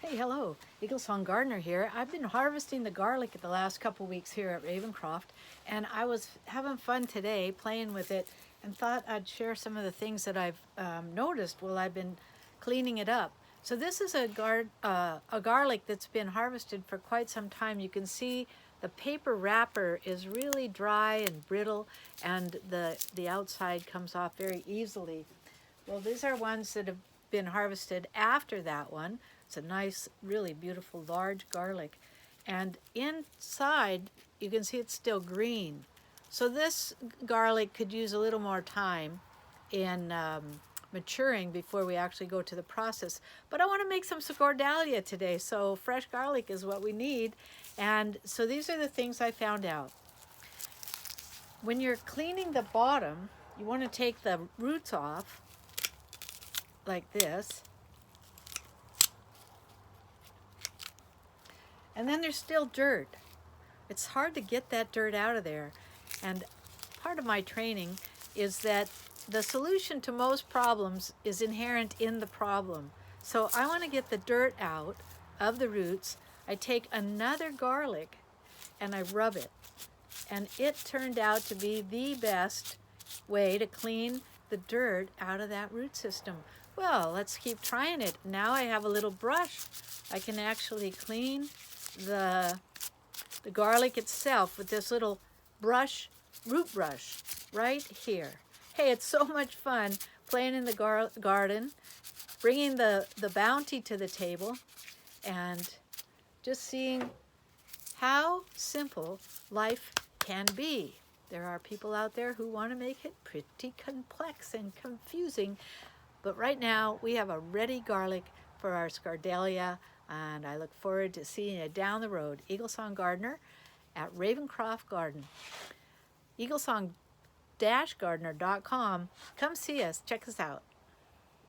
Hey, hello, Eagle Song Gardener here. I've been harvesting the garlic the last couple weeks here at Ravencroft, and I was having fun today playing with it and thought I'd share some of the things that I've noticed while I've been cleaning it up. So this is a garlic that's been harvested for quite some time. You can see the paper wrapper is really dry and brittle, and the outside comes off very easily. Well, these are ones that have been harvested after that one. It's a nice, really beautiful, large garlic. And inside, you can see it's still green. So this garlic could use a little more time in maturing before we actually go to the process. But I want to make some scordalia today, so fresh garlic is what we need. And so these are the things I found out. When you're cleaning the bottom, you want to take the roots off like this. And then there's still dirt. It's hard to get that dirt out of there. And part of my training is that the solution to most problems is inherent in the problem. So I want to get the dirt out of the roots. I take another garlic and I rub it. And it turned out to be the best way to clean the dirt out of that root system. Well, let's keep trying it. Now I have a little brush. I can actually clean the garlic itself with this little brush, root brush, right here. Hey, it's so much fun playing in the garden, bringing the bounty to the table, and just seeing how simple life can be. There are people out there who want to make it pretty complex and confusing, but right now we have a ready garlic for our scordalia, and I look forward to seeing you down the road. Eagle Song Gardener at Ravencroft Garden. EagleSong-Gardener.com. Come see us. Check us out.